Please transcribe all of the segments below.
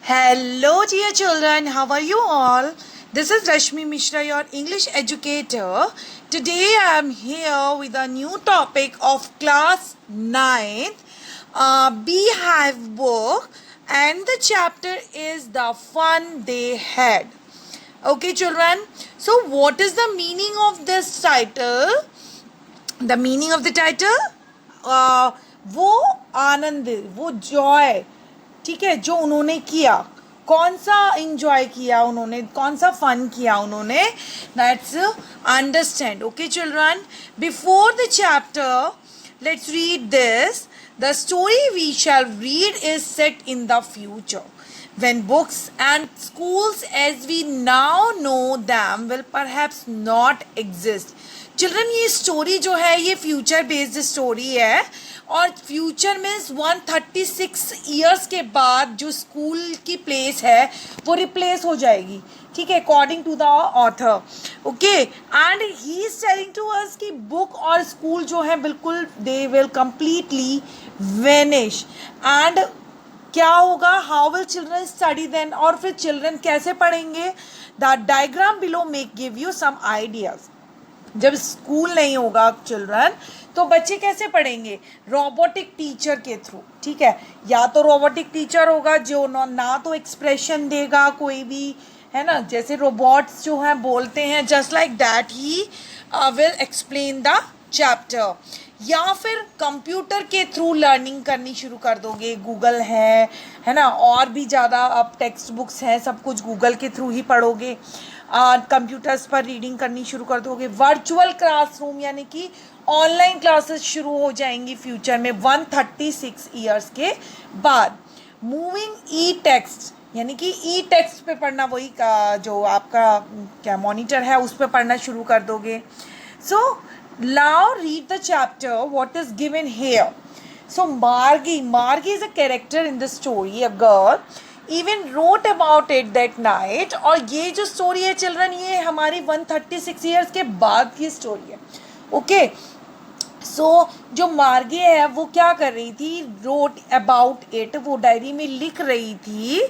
Hello, dear children. How are you all? This is Rashmi Mishra, your English educator. Today I am here with a new topic of class 9th, Beehive book, and the chapter is The Fun They Had. Okay, children. So, what is the meaning of this title? The meaning of the title? वो आनंद, वो Joy, ठीक है, जो उन्होंने किया, कौन सा enjoy किया उन्होंने, कौन सा फन किया उन्होंने, that's understand. Okay children, before the chapter let's read this. The story we shall read is set in the future when books and schools as we now know them will perhaps not exist. Children, ये story जो है ये future based story है और future means 136 years के बाद जो school की प्लेस है वो रिप्लेस हो जाएगी, ठीक है, according to the author. Okay, and he is telling to us कि बुक और स्कूल जो है बिल्कुल they will completely vanish. And क्या होगा, how will children study then, और फिर चिल्ड्रन कैसे पढ़ेंगे. The diagram below make give you some ideas. जब स्कूल नहीं होगा चिल्ड्रन तो बच्चे कैसे पढ़ेंगे, रोबोटिक टीचर के थ्रू, ठीक है. या तो रोबोटिक टीचर होगा जो ना तो एक्सप्रेशन देगा कोई भी, है ना, जैसे रोबोट्स जो हैं बोलते हैं, just like that he will explain the chapter. या फिर कंप्यूटर के थ्रू लर्निंग करनी शुरू कर दोगे, गूगल है ना, और भी ज़्यादा अब टेक्स्ट बुक्स हैं, सब कुछ गूगल के थ्रू ही पढ़ोगे. कंप्यूटर्स पर रीडिंग करनी शुरू कर दोगे. वर्चुअल क्लासरूम यानी कि ऑनलाइन क्लासेस शुरू हो जाएंगी फ्यूचर में 136 ईयर्स के बाद. मूविंग ई टेक्स्ट यानी कि ई टेक्स्ट पे पढ़ना, वही का जो आपका क्या मॉनिटर है उस पर पढ़ना शुरू कर दोगे. सो now read the chapter what is given here. So Margi is a character in the story, a girl even wrote about it that night. और ये जो story है children ये हमारी 136 years के बाद की story है. ओके, सो जो मार्गे है वो क्या कर रही थी, रोट अबाउट इट, वो डायरी में लिख रही थी.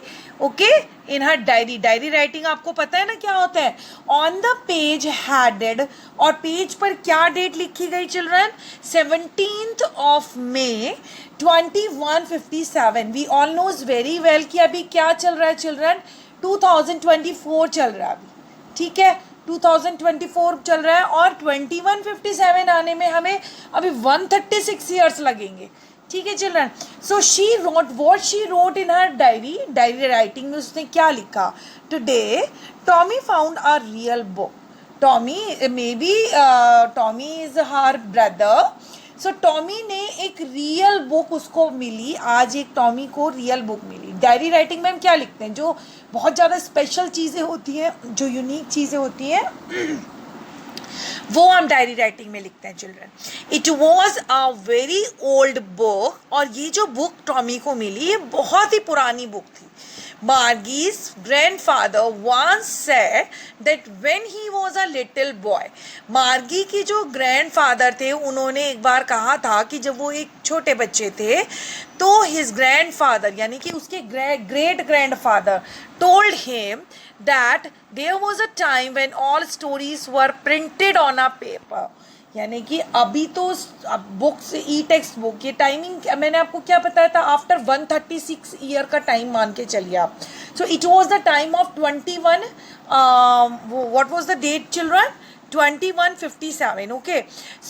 Okay, in her diary writing आपको पता है ना क्या होता है. ऑन द पेज हैडेड, और पेज पर क्या डेट लिखी गई children, 17th of May 2157. We all knows very well कि अभी क्या चल रहा है चिल्ड्रन, 2024 चल रहा है अभी, ठीक है, 2024 चल रहा है और 2157 आने में हमें अभी 136 ईयर्स लगेंगे, ठीक है children. So she wrote what she wrote in her diary writing में उसने क्या लिखा, today Tommy found a real book. Tommy may be Tommy is her brother. So Tommy ने एक रियल बुक उसको मिली, आज एक टॉमी को रियल बुक मिली. डायरी राइटिंग में हम क्या लिखते हैं, जो बहुत ज़्यादा स्पेशल चीज़ें होती हैं, जो यूनिक चीज़ें होती हैं वो हम डायरी राइटिंग में लिखते हैं children. It was a very old book, और ये जो बुक टॉमी को मिली ये बहुत ही पुरानी बुक थी. Margie's grandfather once said that when he was a little boy, मार्गी की जो ग्रैंडफादर थे उन्होंने एक बार कहा था कि जब वो एक छोटे बच्चे थे तो his grandfather यानी कि उसके great grandfather told him that there was a time when all stories were printed on a paper. यानी कि अभी तो बुक्स ई टेक्स्ट बुक, ये टाइमिंग मैंने आपको क्या बताया था, आफ्टर 136 ईयर का टाइम मान के चलिए आप. So it was the time of 21 what was the date children, 2157. Okay,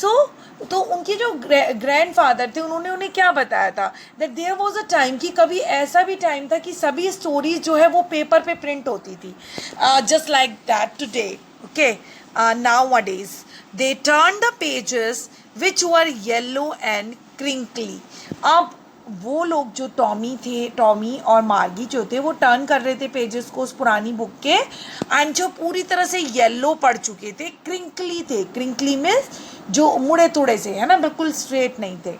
so तो उनके जो ग्रैंडफादर थे उन्होंने उन्हें क्या बताया था, that there was a time कि कभी ऐसा भी टाइम था कि सभी स्टोरीज जो है वो पेपर पे प्रिंट होती थी, just like that today. Okay, nowadays they turned the pages which were yellow and crinkly. अब वो लोग जो टॉमी और मार्गी जो थे वो टर्न कर रहे थे पेजेस को उस पुरानी बुक के, एंड जो पूरी तरह से येलो पड़ चुके थे, क्रिंकली थे. क्रिंकली मीन्स जो मुड़े तुड़े से, है ना, बिल्कुल स्ट्रेट नहीं थे.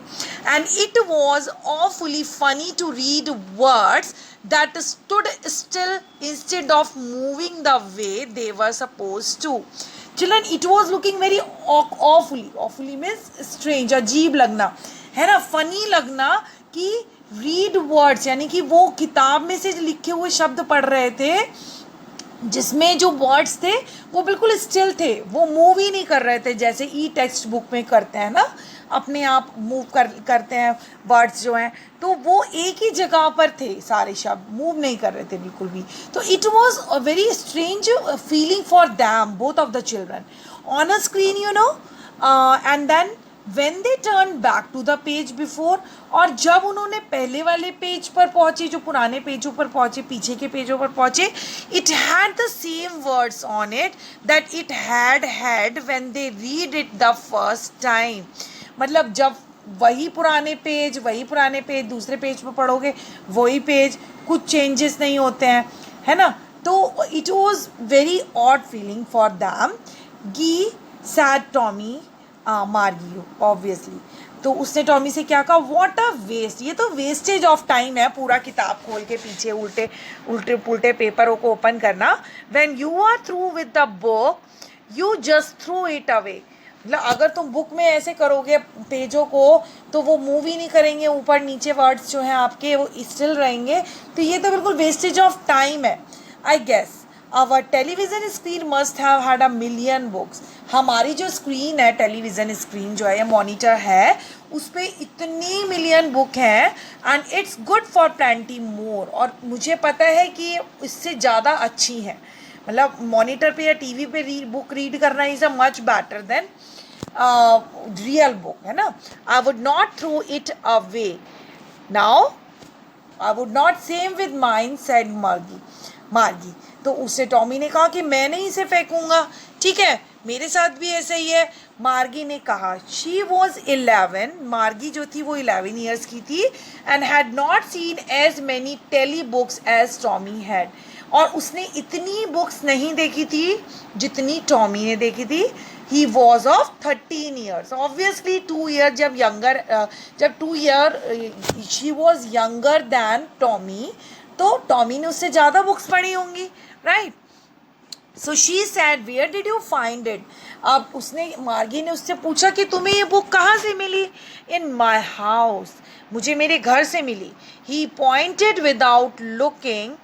And it was awfully funny to read words that stood still instead of moving the way they were supposed to. Children, it was looking very awfully means strange, अजीब लगना, है ना, funny लगना कि रीड वर्ड्स, यानी कि वो किताब में से लिखे हुए शब्द पढ़ रहे थे जिसमें जो वर्ड्स थे वो बिल्कुल स्टिल थे, वो मूव ही नहीं कर रहे थे जैसे ई टेक्स्ट बुक में करते हैं ना, अपने आप मूव करते हैं वर्ड्स जो हैं, तो वो एक ही जगह पर थे, सारे शब्द मूव नहीं कर रहे थे बिल्कुल भी. तो it was a very strange feeling for them, both of the children on a screen, you know. And then when they turned back to the page before, और जब उन्होंने पहले वाले पेज पर पहुंचे, जो पुराने पेजों पर पहुंचे, पीछे के पेजों पर पहुंचे, it had the same words on it that it had when they read it the first time. मतलब जब वही पुराने पेज दूसरे पेज पर पढ़ोगे, वही पेज, कुछ चेंजेस नहीं होते हैं, है ना. तो it was very odd feeling for them. गी सैड टॉमी मार्गी ऑब्वियसली. तो उसने टॉमी से क्या कहा, व्हाट अ वेस्ट, ये तो वेस्टेज ऑफ टाइम है पूरा किताब खोल के पीछे उल्टे पुल्टे पेपरों को ओपन करना. When you are through with the book you just throw it away. मतलब अगर तुम बुक में ऐसे करोगे पेजों को तो वो मूव ही नहीं करेंगे, ऊपर नीचे वर्ड्स जो हैं आपके वो स्टिल रहेंगे, तो ये तो बिल्कुल वेस्टेज ऑफ टाइम है. I guess our television screen must have had a million books. हमारी जो स्क्रीन है, टेलीविज़न स्क्रीन जो है या मॉनिटर है, उस पर इतनी मिलियन बुक हैं, and it's good for plenty more. और मुझे पता है कि इससे ज़्यादा अच्छी हैं, मतलब मॉनिटर पे या टीवी पे बुक रीड करना is a much better than real book, है ना. I would not throw it away now, I would not same with mine said Margie. तो उससे टॉमी ने कहा कि मैं नहीं इसे फेंकूंगा, ठीक है, मेरे साथ भी ऐसा ही है. मार्गी ने कहा, शी वॉज 11, मार्गी जो थी वो 11 ईयर्स की थी, and had not seen as many tele books as Tommy had. और उसने इतनी बुक्स नहीं देखी थी जितनी टॉमी ने देखी थी. He was of 13 years, obviously 2 year जब 2 year she was younger than Tommy, तो टॉमी ने उससे ज़्यादा बुक्स पढ़ी होंगी, right. So she said, where did you find it. अब मार्गी ने उससे पूछा कि तुम्हें ये बुक कहाँ से मिली. इन माई हाउस, मुझे मेरे घर से मिली. He pointed without looking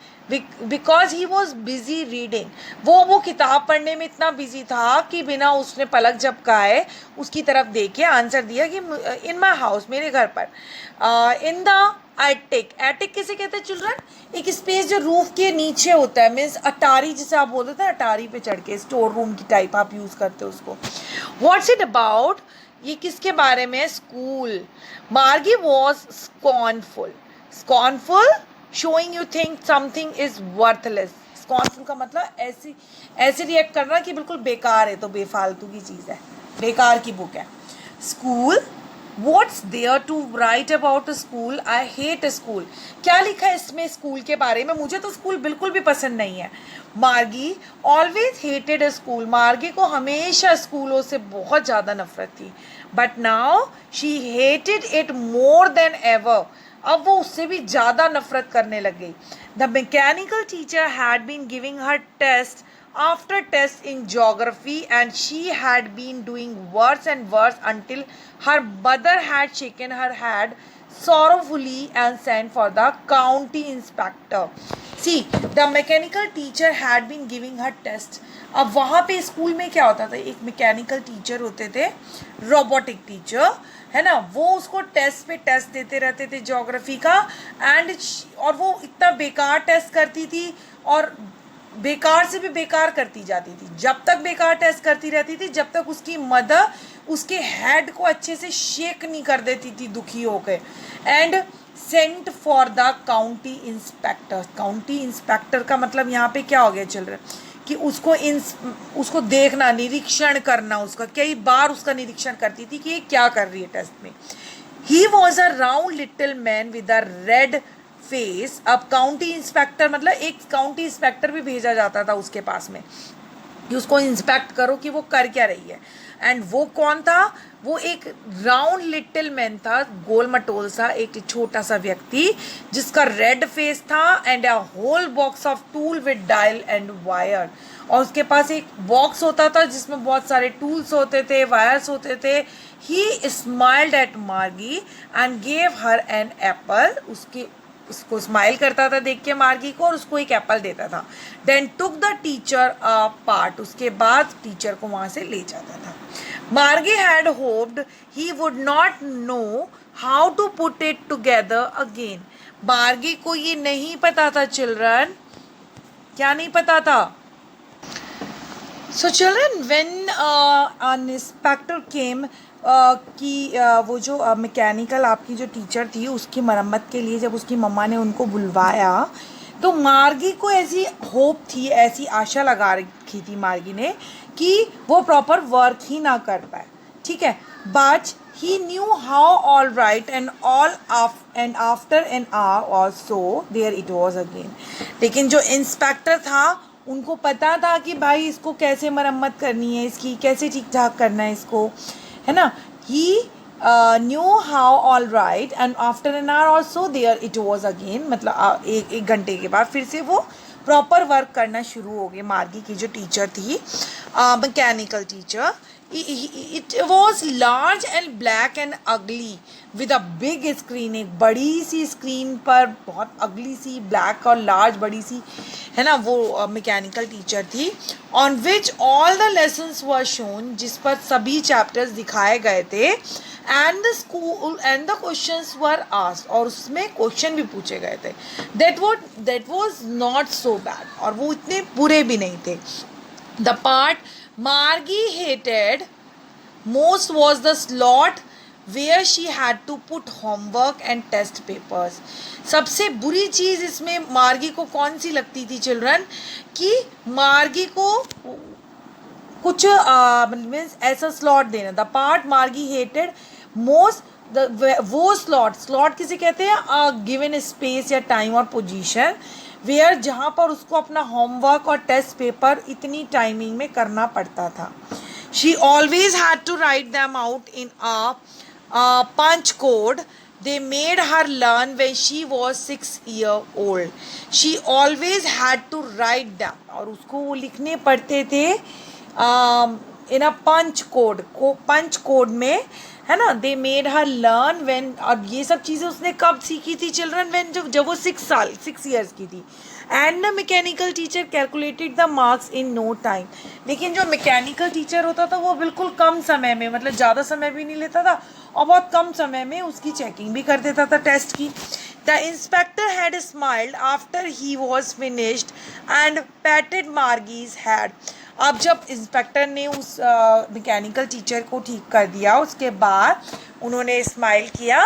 because he was busy reading. वो किताब पढ़ने में इतना बिजी था कि बिना उसने पलक झपकाए उसकी तरफ देख के आंसर दिया कि इन माई हाउस, मेरे घर पर. इन द एटिक किसे कहते हैं चिल्ड्रन, एक स्पेस जो रूफ के नीचे होता है, मीन्स अटारी जिसे आप बोलते हैं, अटारी पे चढ़ के स्टोर रूम की टाइप आप यूज़ करते हो उसको. व्हाट्स इट अबाउट, ये किसके बारे में, school. Margie was scornful showing you think something is worthless. Scornful का मतलब ऐसे रिएक्ट करना कि बिल्कुल बेकार है, तो बेफालतू की चीज़ है, बेकार की बुक है. School, What's there to write about a school? I hate a school. क्या लिखा है इसमें स्कूल के बारे में, मुझे तो स्कूल बिल्कुल भी पसंद नहीं है. मार्गी ऑलवेज हेटेड अ स्कूल, मार्गी को हमेशा स्कूलों से बहुत ज़्यादा नफरत थी. But now she hated it more than ever, अब वो उससे भी ज़्यादा नफरत करने लग गई. The mechanical teacher had been giving her test after test in geography, and she had been doing worse and worse until her mother had shaken her head sorrowfully and sent for the county inspector. See, the mechanical teacher had been giving her test. अब वहाँ पे school में क्या होता था, एक mechanical teacher होते थे, रोबोटिक टीचर, है ना, वो उसको टेस्ट पे टेस्ट देते रहते थे ज्योग्राफी का, और वो इतना बेकार टेस्ट करती थी और बेकार से भी बेकार करती जाती थी. जब तक बेकार टेस्ट करती रहती थी जब तक उसकी मदर उसके हेड को अच्छे से शेक नहीं कर देती थी दुखी होकर. And sent for the county inspector. County inspector का मतलब यहाँ पे क्या हो गया चिल्ड्रन, कि उसको देखना, निरीक्षण करना, उसका कई बार उसका निरीक्षण करती थी कि ये क्या कर रही है टेस्ट में. He was a round little man with a red face. अब काउंटी इंस्पेक्टर मतलब एक काउंटी इंस्पेक्टर भी भेजा जाता था उसके पास में कि उसको इंस्पेक्ट करो कि वो कर क्या रही है. एंड वो कौन था? वो एक राउंड लिटिल मैन था, गोल मटोल सा एक छोटा सा व्यक्ति जिसका रेड फेस था and a whole box of tool with dial and wire. और उसके पास एक बॉक्स होता था जिसमें बहुत सारे टूल्स होते थे, वायर्स होते थे। He smiled at Margie and gave her an apple. उसको स्माइल करता था देख के मार्गी को और उसको एक एप्पल देता था। Then took the teacher a part. उसके बाद टीचर को वहाँ से ले जाता था। Margie had hoped he would not know how to put it together again. Margie को ये नहीं पता था चिल्ड्रन, क्या नहीं पता था? So children, when an inspector came कि वो जो मैकेनिकल आपकी जो टीचर थी उसकी मरम्मत के लिए जब उसकी मम्मा ने उनको बुलवाया तो मार्गी को ऐसी होप थी, ऐसी आशा लगा रखी थी मार्गी ने कि वो प्रॉपर वर्क ही ना कर पाए, ठीक है। But he knew how all right and after an hour or so there it was again. लेकिन जो इंस्पेक्टर था उनको पता था कि भाई इसको कैसे मरम्मत करनी है, इसकी कैसे ठीक ठाक करना है इसको, है ना। He knew how all right and after an hour also there it was again, मतलब एक घंटे के बाद फिर से वो प्रॉपर वर्क करना शुरू हो गए। मार्गी की जो टीचर थी mechanical teacher, it was large and black and अगली विद अ बिग स्क्रीन। एक बड़ी सी स्क्रीन पर बहुत अगली सी ब्लैक और लार्ज बड़ी सी, है ना, वो मैकेनिकल टीचर थी। On which all the lessons were shown, जिस पर सभी चैप्टर्स दिखाए गए थे। And the questions were asked, और उसमें क्वेश्चन भी पूछे गए थे। That was not so bad, और वो इतने बुरे भी नहीं थे। The part Margie hated most was the slot where she had to put homework and test papers. सबसे बुरी चीज़ इसमें मार्गी को कौन सी लगती थी चिल्ड्रन? कि मार्गी को कुछ मीन्स ऐसा स्लॉट देना। द पार्ट मार्गी हेटेड मोस्ट, वो स्लॉट किसे कहते हैं? गिवन स्पेस या टाइम और पोजीशन वेयर, जहाँ पर उसको अपना होमवर्क और टेस्ट पेपर इतनी टाइमिंग में करना पड़ता था। She always had to write them out in a punch code they made her learn when she was 6 years old. She always had to write them, और उसको वो लिखने पड़ते थे इन अ पंच कोड में, है ना। They made her learn when, और ये सब चीज़ें उसने कब सीखी थी चिल्ड्रन? व्हेन जब वो 6 ईयर्स की थी। And the mechanical teacher calculated the marks in no time. लेकिन जो मैकेनिकल टीचर होता था वो बिल्कुल कम समय में, मतलब ज़्यादा समय भी नहीं लेता था और बहुत कम समय में उसकी चेकिंग भी कर देता था टेस्ट की। The inspector had smiled after he was finished and patted Margie's head. अब जब इंस्पेक्टर ने उस मैकेनिकल टीचर को ठीक कर दिया उसके बाद उन्होंने स्माइल किया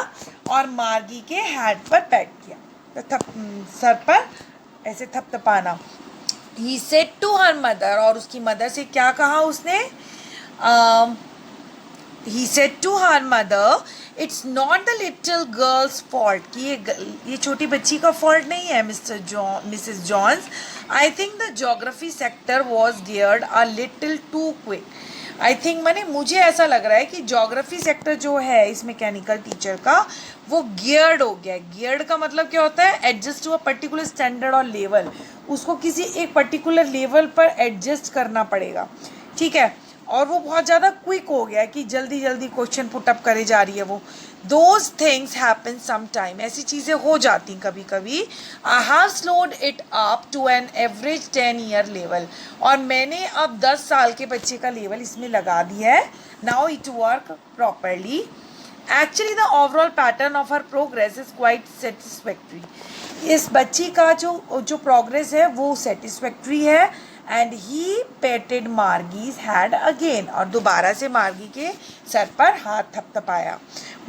और मार्गी के हेड पर पैट किया, तो सर पर ऐसे थपथपाना। He said to her mother, और उसकी मदर से क्या कहा उसने? He said to her mother it's not the little girl's fault, कि ये छोटी बच्ची का फॉल्ट नहीं है Mrs Jones. I think the geography sector was geared a little too quick. I think मैंने मुझे ऐसा लग रहा है कि जोग्राफी सेक्टर जो है इस मैकेनिकल टीचर का वो गियर्ड हो गया। गियर्ड का मतलब क्या होता है? Adjust to a particular standard और लेवल, उसको किसी एक पर्टिकुलर लेवल पर एडजस्ट करना पड़ेगा, ठीक है। और वो बहुत ज़्यादा क्विक हो गया कि जल्दी जल्दी क्वेश्चन पुटअप करे जा रही है वो। Those things happen some time, ऐसी चीज़ें हो जाती कभी कभी। I have slowed it up to an average 10 year level, और मैंने अब 10 साल के बच्चे का लेवल इसमें लगा दिया है। Now it work properly. Actually the overall pattern of her progress is quite satisfactory. इस बच्ची का जो प्रोग्रेस है वो सेटिस्फैक्ट्री है। एंड ही पेटेड मार्गीज हैड अगेन, और दोबारा से मार्गी के सर पर हाथ थपथपाया।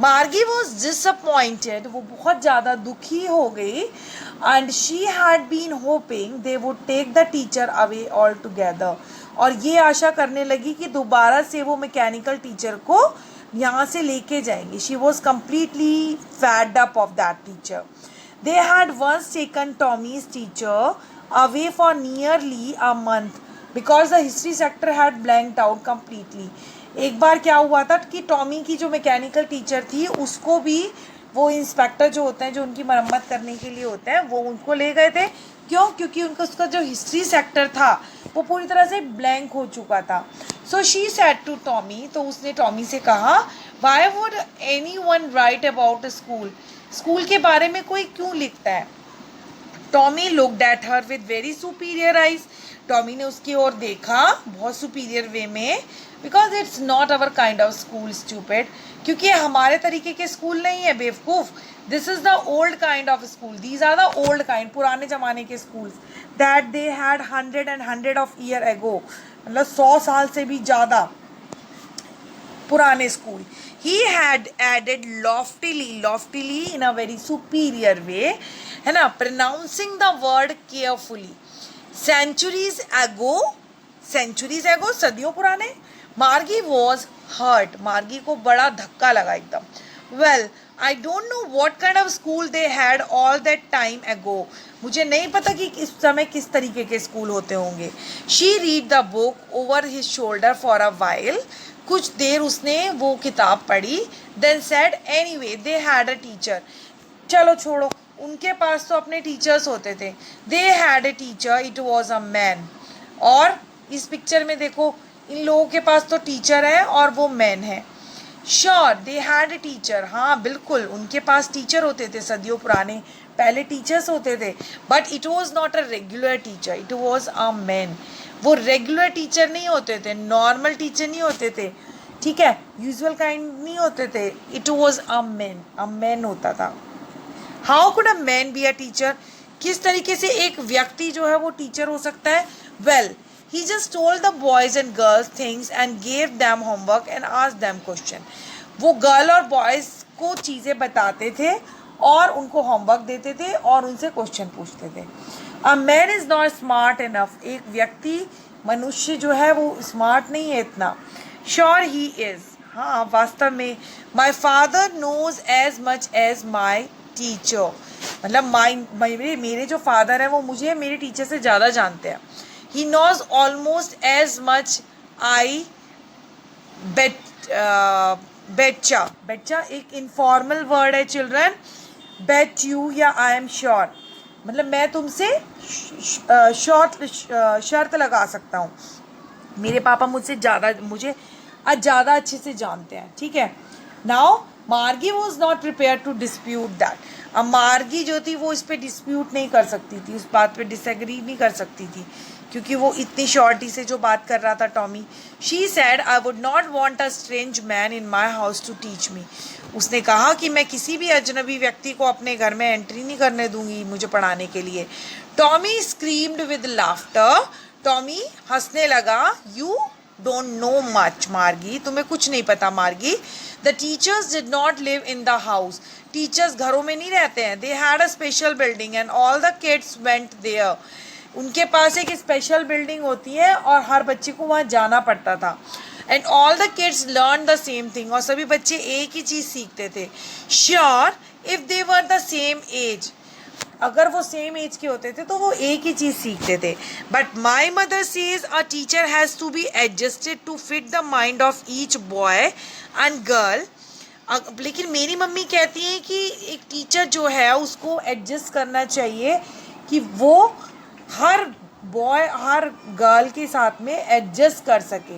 मार्गी वॉज डिसअपॉइंटेड, वो बहुत ज़्यादा दुखी हो गई। And she had been hoping they would take the teacher away all together, और ये आशा करने लगी कि दोबारा से वो मैकेनिकल टीचर को यहाँ से लेके जाएंगे। She was completely fed up of that teacher. They had once taken Tommy's teacher away for nearly a month because the history sector had blanked out completely. एक बार क्या हुआ था कि टॉमी की जो मैकेनिकल टीचर थी उसको भी वो इंस्पेक्टर जो होते हैं जो उनकी मरम्मत करने के लिए होते हैं वो उनको ले गए थे। क्यों? क्योंकि उनका उसका जो हिस्ट्री सेक्टर था वो पूरी तरह से ब्लैंक हो चुका था। So she said to Tommy, तो उसने टॉमी से कहा, why would anyone write about school, school के बारे में कोई क्यों लिखता है। Tommy looked at her with very superior eyes, Tommy ने उसकी ओर देखा बहुत सुपीरियर वे में, because it's not our kind of school stupid, क्योंकि हमारे तरीके के स्कूल नहीं है बेवकूफ़। This is the old kind of school, these are the old kind, पुराने ज़माने के schools that they had 100 of year ago, मतलब 100 साल से भी ज़्यादा पुराने school. He had added loftily in a very superior way, है ना, pronouncing the word carefully. Centuries ago, सदियों पुराने। मार्गी was hurt, मार्गी को बड़ा धक्का लगा एकदम। Well, I don't know what kind of school they had all that time ago. मुझे नहीं पता कि इस समय किस तरीके के स्कूल होते होंगे। She read the book over his shoulder for a while. कुछ देर उसने वो किताब पढ़ी। Then said, anyway they had a teacher, चलो छोड़ो, उनके पास तो अपने टीचर्स होते थे। They had a teacher, it was a man. और इस पिक्चर में देखो, इन लोगों के पास तो टीचर है और वो मैन है। Sure they had a teacher, हाँ बिल्कुल उनके पास टीचर होते थे, सदियों पुराने पहले टीचर्स होते थे। But it was not a regular teacher, it was a man. वो रेगुलर टीचर नहीं होते थे, नॉर्मल टीचर नहीं होते थे, ठीक है, यूजुअल काइंड नहीं होते थे। इट वॉज अ मैन होता था। How could a man be a teacher, किस तरीके से एक व्यक्ति जो है वो टीचर हो सकता है। Well, he just told the boys and girls things and gave them homework and asked them question. वो गर्ल और बॉयज़ को चीज़ें बताते थे और उनको होमवर्क देते थे और उनसे क्वेश्चन पूछते थे। A man is not smart enough, एक व्यक्ति मनुष्य जो है वो स्मार्ट नहीं है इतना। श्योर ही इज़, हाँ वास्तव में। My father knows as much as my teacher, मतलब मेरे जो फादर हैं वो मुझे मेरे टीचर से ज़्यादा जानते हैं। He knows almost as much I betcha एक इनफॉर्मल वर्ड है चिल्ड्रन। बेट यू या आई एम श्योर, मतलब मैं तुमसे शर्त लगा सकता हूँ, मेरे पापा मुझे ज़्यादा अच्छे से जानते हैं, ठीक है। Now Margie was not prepare to dispute that, अब मार्गी जो थी वो इस पर डिस्प्यूट नहीं कर सकती थी, उस बात पे डिसएग्री नहीं कर सकती थी, क्योंकि वो इतनी शॉर्टी से जो बात कर रहा था Tommy. She said, I would not want a strange man in my house to teach me, उसने कहा कि मैं किसी भी अजनबी व्यक्ति को अपने घर में एंट्री नहीं करने दूंगी मुझे पढ़ाने के लिए। Tommy screamed with laughter, Tommy हंसने लगा। यू डोंट नो मच मार्गी, तुम्हें कुछ नहीं पता Margie. The teachers did not live in the house, teachers घरों में नहीं रहते हैं। They had a special building and all the kids went there, उनके पास एक स्पेशल बिल्डिंग होती है और हर बच्चे को वहाँ जाना पड़ता था। And all the kids learn the same thing, और सभी बच्चे एक ही चीज़ सीखते थे। Sure if they were the same age, अगर वो सेम एज के होते थे तो वो एक ही चीज़ सीखते थे। But my mother says a teacher has to be adjusted to fit the mind of each boy and girl, लेकिन मेरी मम्मी कहती हैं कि एक टीचर जो है उसको एडजस्ट करना चाहिए कि वो हर बॉय हर गर्ल के साथ में एडजस्ट कर सके।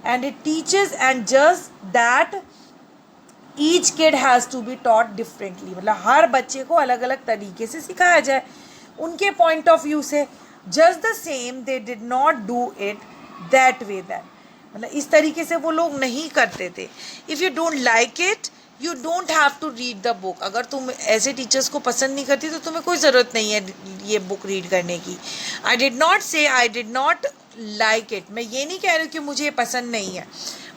And it teachers and just that each kid has to be taught differently, मतलब हर बच्चे को अलग अलग तरीके से सिखाया जाए उनके पॉइंट ऑफ व्यू से। Just the same they did not do it that way that, मतलब इस तरीके से वो लोग नहीं करते थे। If you don't like it you don't have to read the book, अगर तुम ऐसे टीचर्स को पसंद नहीं करती तो तुम्हें कोई ज़रूरत नहीं है ये बुक रीड करने की। आई डिड नॉट से I did not like it, मैं ये नहीं कह रही हूँ कि मुझे ये पसंद नहीं है।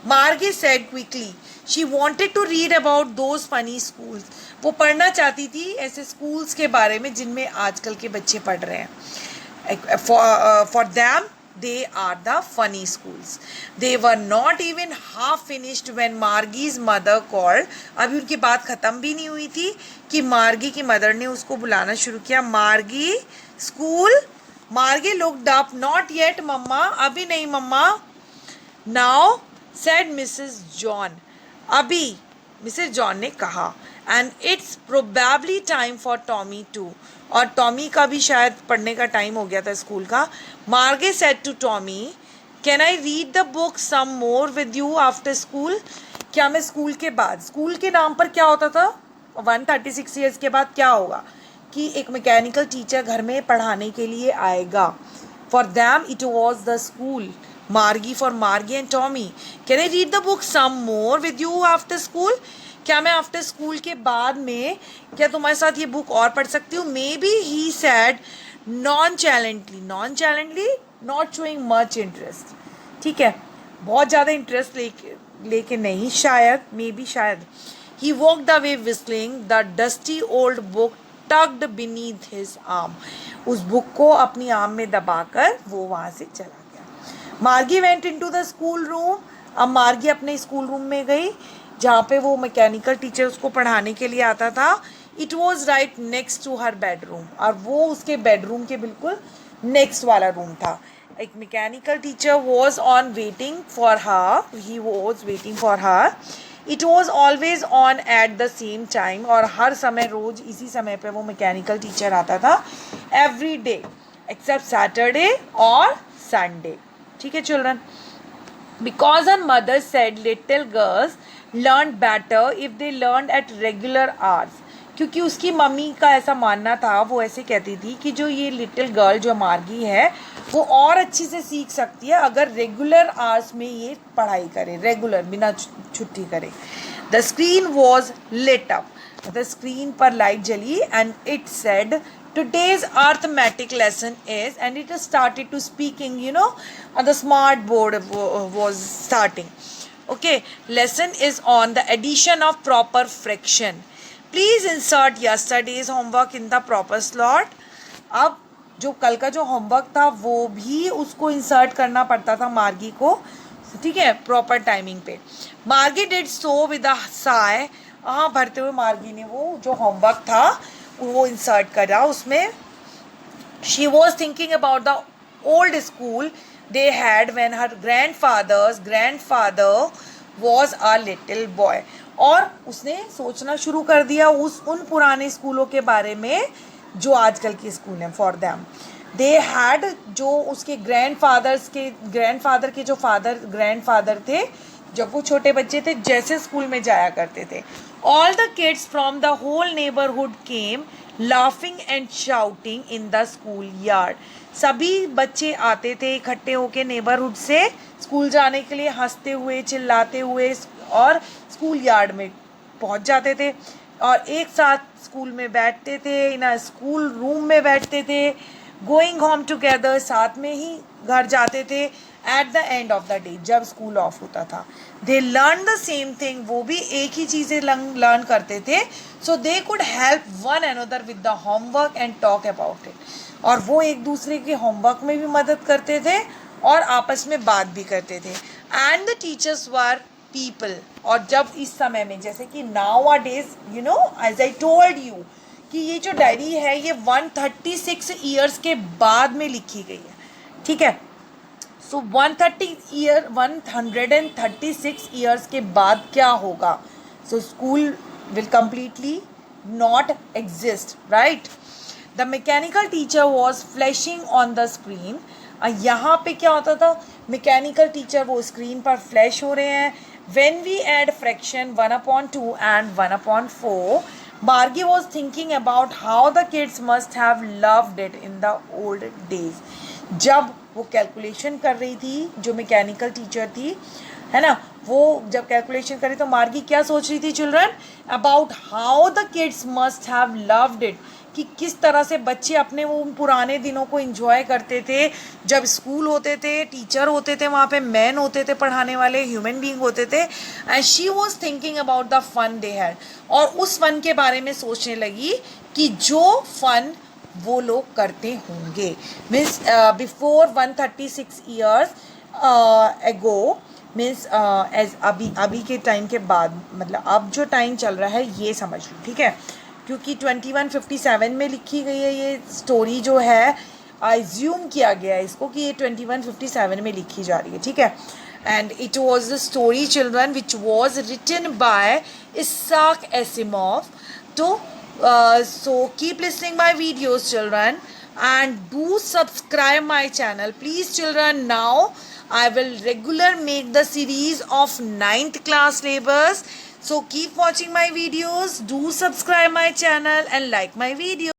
Margie said quickly, she wanted to read about those funny schools, वो पढ़ना चाहती थी ऐसे स्कूल्स के बारे में जिनमें आजकल के बच्चे पढ़ रहे हैं। For them they are the funny schools. They were not even half finished when Margie's mother called. अभी उनकी बात ख़त्म भी नहीं हुई थी कि मार्गी की मदर ने उसको बुलाना शुरू किया। मार्गी स्कूल, मार्गी looked up, not yet मम्मा, अभी नहीं मम्मा। Now said Mrs. John. अभी मिसेस जॉन ने कहा. And it's probably time for Tommy to. और टॉमी का भी शायद पढ़ने का टाइम हो गया था स्कूल का. Margie said to Tommy, can I read the book some more with you after school. क्या मैं स्कूल के बाद, स्कूल के नाम पर क्या होता था 136 ईयर्स के बाद क्या होगा कि एक मैकेनिकल टीचर घर में पढ़ाने के लिए आएगा. For them it was the school. Margie for Margie and Tommy. Can I read the book some more with you after school. क्या मैं आफ्टर स्कूल के बाद में क्या तुम्हारे साथ ये बुक और पढ़ सकती हूँ. Maybe he said nonchalantly. Nonchalantly not showing much interest. ठीक है, बहुत ज़्यादा इंटरेस्ट लेके नहीं, शायद, मे बी शायद. He walked away whistling the dusty old book tugged beneath his arm. उस बुक को अपनी आर्म में दबाकर वो वहाँ से चला गया. मार्गी went into the school room. अब मार्गी अपने स्कूल रूम में गई जहाँ पे वो मैकेनिकल टीचर उसको पढ़ाने के लिए आता था. It was right next to her bedroom. और वो उसके बेडरूम के बिल्कुल नेक्स्ट वाला रूम था. एक mechanical teacher was on waiting for her. He was waiting for her. It was always on at the same time. और हर समय रोज इसी समय पे वो मैकेनिकल टीचर आता था. एवरी डे एक्सेप्ट सैटरडे और संडे. ठीक है children. Because her mother said little girls learn better if they learn at regular hours. क्योंकि उसकी मम्मी का ऐसा मानना था, वो ऐसे कहती थी कि जो ये लिटिल गर्ल जो मार्गी है वो और अच्छी से सीख सकती है अगर रेगुलर आवर्स में ये पढ़ाई करे, रेगुलर बिना छुट्टी करे. The screen was lit up. The screen पर लाइट जली एंड इट सेड today's arithmetic lesson is, and it started to speaking, the smart board was starting. Okay, lesson is on the addition of proper fraction. Please insert yesterday's homework in the proper slot. अब जो कल का जो homework था वो भी उसको insert करना पड़ता था मार्गी को. ठीक है, प्रॉपर टाइमिंग पे. मार्गी did so with a Sai. हाँ भरते हुए मार्गी ने वो जो होमवर्क था वो इंसर्ट करा उसमें. She was thinking about the old school they had when her grandfather was a little boy. और उसने सोचना शुरू कर दिया उन पुराने स्कूलों के बारे में जो आजकल के स्कूल हैं. फॉर दैम दे हैड, जो उसके ग्रैंडफादर के जो ग्रैंडफादर थे जब वो छोटे बच्चे थे, जैसे स्कूल में जाया करते थे. All the kids from the whole neighborhood came laughing and shouting in the school yard. सभी बच्चे आते थे इकट्ठे होके नेबरहुड से स्कूल जाने के लिए, हंसते हुए चिल्लाते हुए, और स्कूल यार्ड में पहुंच जाते थे और एक साथ स्कूल में बैठते थे, इन स्कूल रूम में बैठते थे. गोइंग होम टुगेदर, साथ में ही घर जाते थे. At the end of the day, जब स्कूल ऑफ होता था, they learn the same thing. वो भी एक ही चीज़ें लर्न करते थे. So they could help one another with the homework and talk about it. और वो एक दूसरे के होमवर्क में भी मदद करते थे और आपस में बात भी करते थे. And the teachers were people. और जब इस समय में, जैसे कि nowadays, as I told you कि ये जो डायरी है ये 136 ईयर्स के बाद में लिखी गई है. ठीक है, सो 136 ईयर्स के बाद क्या होगा. So school will completely not exist, right. The mechanical teacher was flashing on the screen. यहाँ पे क्या होता था, मैकेनिकल टीचर वो स्क्रीन पर फ्लैश हो रहे हैं. When we add fraction 1/2 and 1/4, Margie was thinking about how the kids must have loved it in the old days. जब वो कैलकुलेशन कर रही थी, जो मैकेनिकल टीचर थी, है ना, वो जब कैलकुलेशन करी तो मार्गी क्या सोच रही थी children, about how the kids must have loved it, कि किस तरह से बच्चे अपने वो पुराने दिनों को एंजॉय करते थे जब स्कूल होते थे, टीचर होते थे, वहाँ पे मैन होते थे पढ़ाने वाले, ह्यूमन बीइंग होते थे. And she was thinking about the fun they had. और उस फन के बारे में सोचने लगी कि जो फन वो लोग करते होंगे. Means before 136 years ago, means as अभी के टाइम के बाद, मतलब अब जो टाइम चल रहा है ये समझ लो. ठीक है, क्योंकि 2157 में लिखी गई है ये स्टोरी जो है, अज्यूम किया गया है इसको कि ये 2157 में लिखी जा रही है. ठीक है, and it was the story, children, which was written by Isaac Asimov. So keep listening my videos, children, and do subscribe my channel, please, children. Now I will regular make the series of 9th class syllabus. So keep watching my videos, do subscribe my channel and like my video.